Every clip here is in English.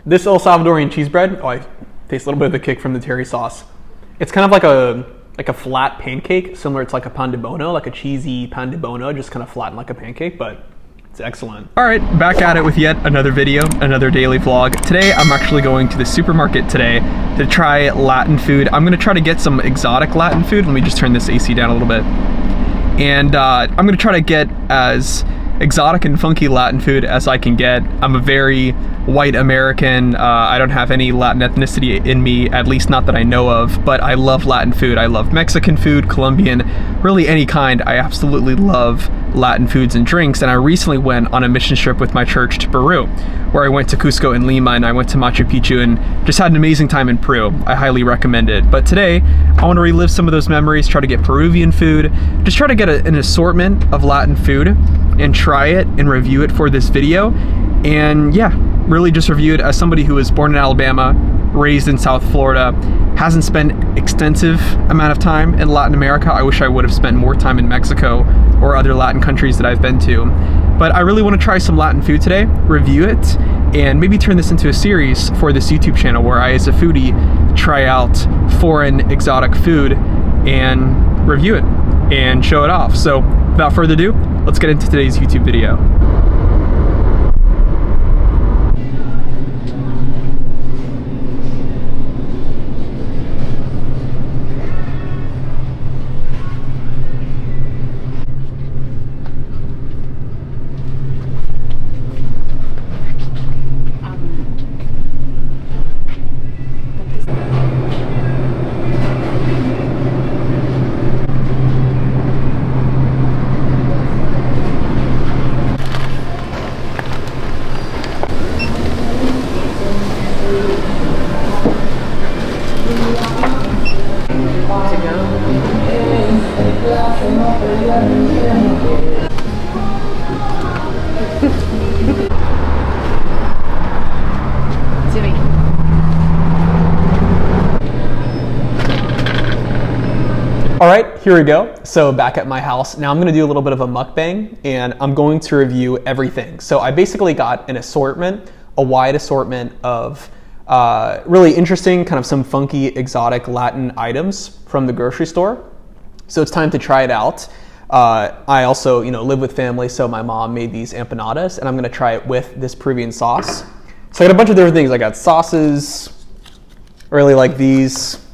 This El Salvadorian cheese bread, oh, I taste a little bit of the kick from the terry sauce. It's kind of like a flat pancake, similar to like a pan de bono, like a cheesy pan de bono, just kind of flattened like a pancake, but it's excellent. All right, back at it with yet another video, another daily vlog. Today, I'm actually going to the supermarket today to try Latin food. I'm gonna try to get some exotic Latin food. Let me just turn this AC down a little bit. And I'm gonna try to get as exotic and funky Latin food as I can get. I'm a very white American. I don't have any Latin ethnicity in me, at least not that I know of, but I love Latin food. I love Mexican food, Colombian, really any kind. I absolutely love Latin foods and drinks, and I recently went on a mission trip with my church to Peru, where I went to Cusco and Lima, and I went to Machu Picchu, and just had an amazing time in Peru. I highly recommend it. But today, I want to relive some of those memories, try to get Peruvian food, just try to get an assortment of Latin food, and try it and review it for this video. And yeah, really just review it as somebody who was born in Alabama, raised in South Florida, hasn't spent extensive amount of time in Latin America. I wish I would have spent more time in Mexico or other Latin countries that I've been to. But I really want to try some Latin food today, review it, and maybe turn this into a series for this YouTube channel where I, as a foodie, try out foreign exotic food and review it and show it off. So without further ado, let's get into today's YouTube video. All right, here we go. So back at my house. Now I'm gonna do a little bit of a mukbang, and I'm going to review everything. So I basically got an assortment, a wide assortment of really interesting, kind of some funky, exotic Latin items from the grocery store. So it's time to try it out. I also, live with family, so my mom made these empanadas, and I'm gonna try it with this Peruvian sauce. So I got a bunch of different things. I got sauces, I really like these.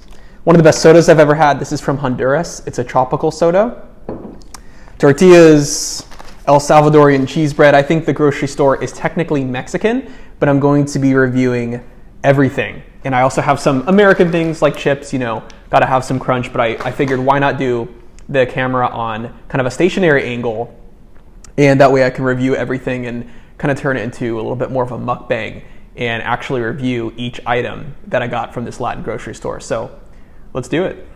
One of the best sodas I've ever had. This is from Honduras. It's a tropical soda. Tortillas, El Salvadorian cheese bread. I think the grocery store is technically Mexican, but I'm going to be reviewing everything. And I also have some American things like chips, gotta have some crunch, but I figured why not do the camera on kind of a stationary angle, and that way I can review everything and kind of turn it into a little bit more of a mukbang and actually review each item that I got from this Latin grocery store. So let's do it.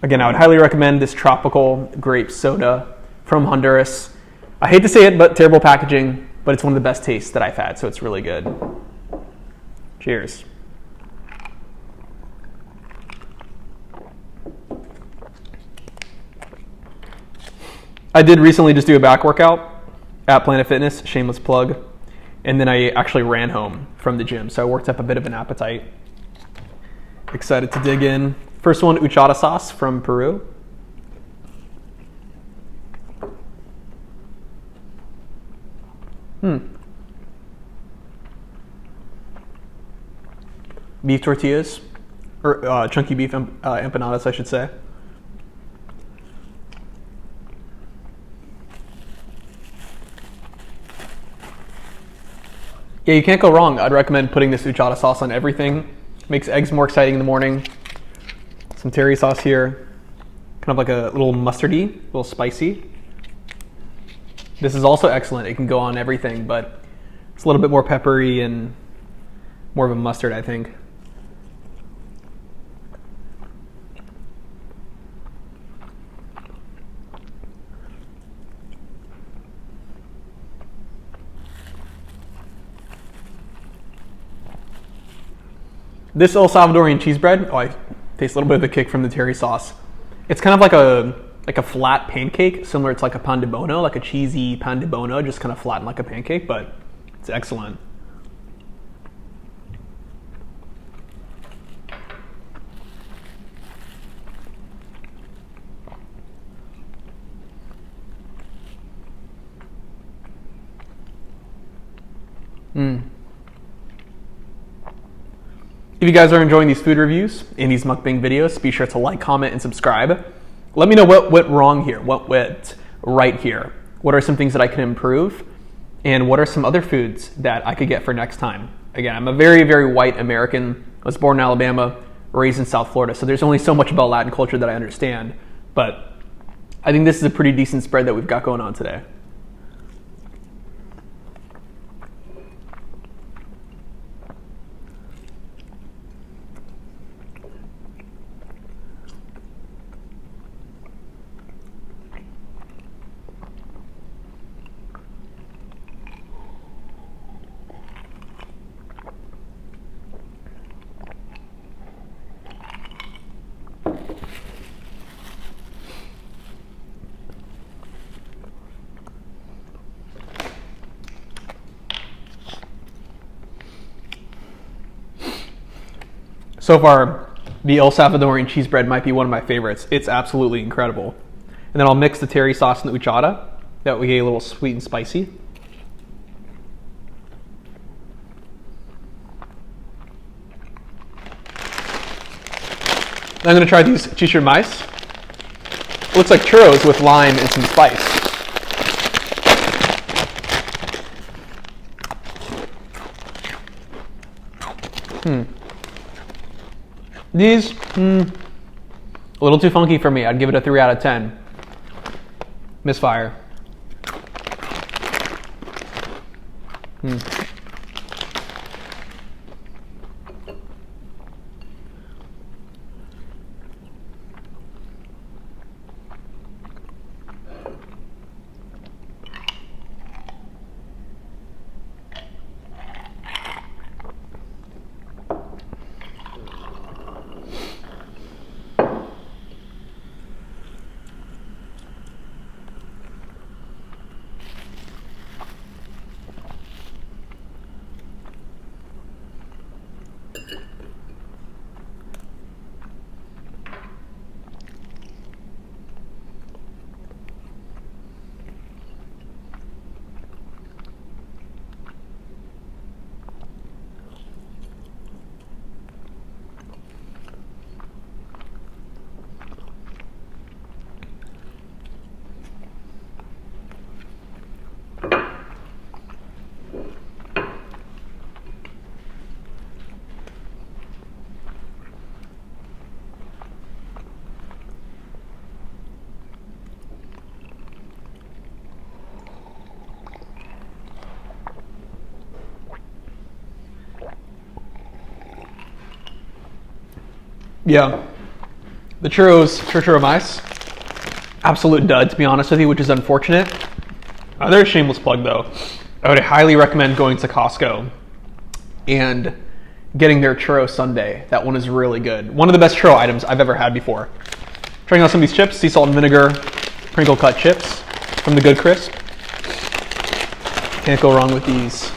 Again, I would highly recommend this tropical grape soda from Honduras. I hate to say it, but terrible packaging, but it's one of the best tastes that I've had, so it's really good. Cheers. I did recently just do a back workout at Planet Fitness, shameless plug. And then I actually ran home from the gym, so I worked up a bit of an appetite. Excited to dig in. First one, uchata sauce from Peru. Beef tortillas, or chunky beef empanadas, I should say. Yeah, you can't go wrong. I'd recommend putting this uchata sauce on everything. Makes eggs more exciting in the morning. Some terry sauce here. Kind of like a little mustardy, a little spicy. This is also excellent. It can go on everything, but it's a little bit more peppery and more of a mustard, I think. This El Salvadorian cheese bread, oh, I taste a little bit of the kick from the terry sauce. It's kind of like like a flat pancake, similar to like a pan de bono, like a cheesy pan de bono, just kind of flattened like a pancake, but it's excellent. If you guys are enjoying these food reviews and these mukbang videos, be sure to like, comment, and subscribe. Let me know what went wrong here, what went right here. What are some things that I can improve? And what are some other foods that I could get for next time? Again, I'm a very, very white American. I was born in Alabama, raised in South Florida, so there's only so much about Latin culture that I understand. But I think this is a pretty decent spread that we've got going on today. So far, the El Salvadorian cheese bread might be one of my favorites. It's absolutely incredible. And then I'll mix the teriyaki sauce and the uchata. That way we get a little sweet and spicy. Then I'm going to try these chicharron mais. It looks like churros with lime and some spice. These, a little too funky for me. I'd give it a 3 out of 10. Misfire. Yeah, the churro mais, absolute dud to be honest with you, which is unfortunate. There's a shameless plug though. I would highly recommend going to Costco and getting their churro sundae. That one is really good. One of the best churro items I've ever had before. Trying out some of these chips, sea salt and vinegar, crinkle cut chips from the Good Crisp. Can't go wrong with these.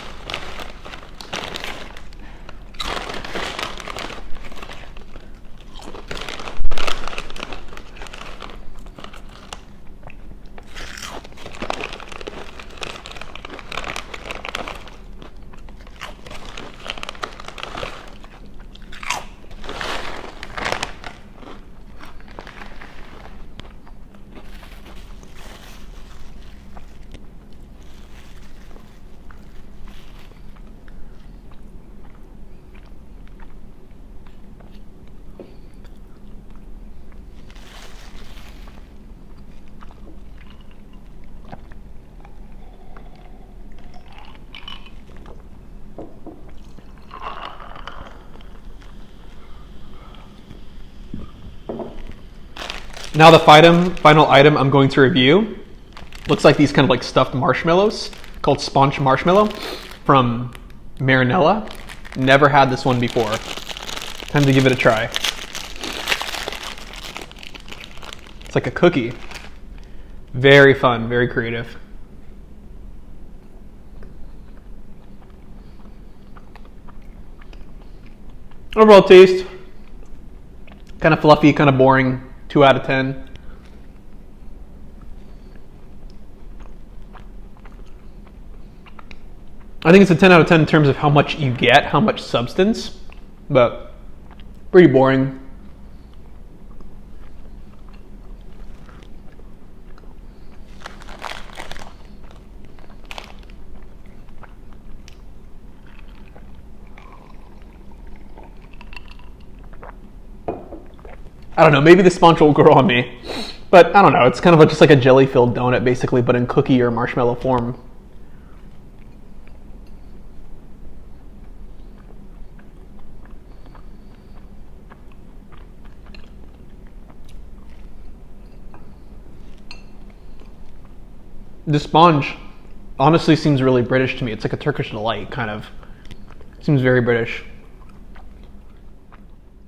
Now the final item I'm going to review looks like these kind of like stuffed marshmallows called sponge marshmallow from Marinella. Never had this one before. Time to give it a try. It's like a cookie. Very fun, very creative. Overall taste, kind of fluffy, kind of boring, 2 out of 10. I think it's a 10 out of 10 in terms of how much you get, how much substance, but pretty boring. I don't know, maybe the sponge will grow on me, but I don't know, it's kind of just like a jelly-filled donut basically, but in cookie or marshmallow form. The sponge honestly seems really British to me. It's like a Turkish delight, kind of. Seems very British.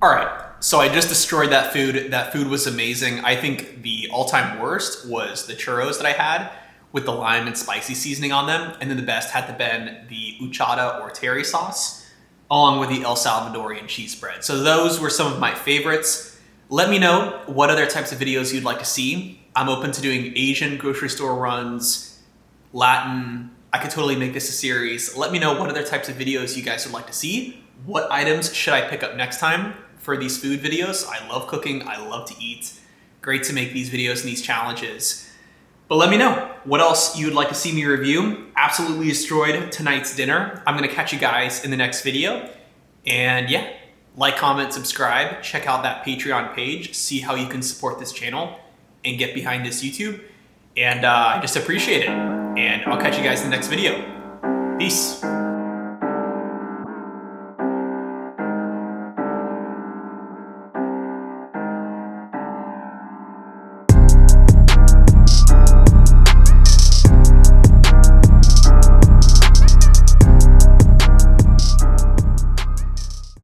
All right, so I just destroyed that food. That food was amazing. I think the all-time worst was the churros that I had with the lime and spicy seasoning on them. And then the best had to been the uchata or terry sauce, along with the El Salvadorian cheese bread. So those were some of my favorites. Let me know what other types of videos you'd like to see. I'm open to doing Asian grocery store runs, Latin. I could totally make this a series. Let me know what other types of videos you guys would like to see. What items should I pick up next time for these food videos? I love cooking. I love to eat. Great to make these videos and these challenges. But let me know what else you'd like to see me review. Absolutely destroyed tonight's dinner. I'm gonna catch you guys in the next video. And yeah, like, comment, subscribe, check out that Patreon page, see how you can support this channel and get behind this YouTube. And I just appreciate it. And I'll catch you guys in the next video. Peace.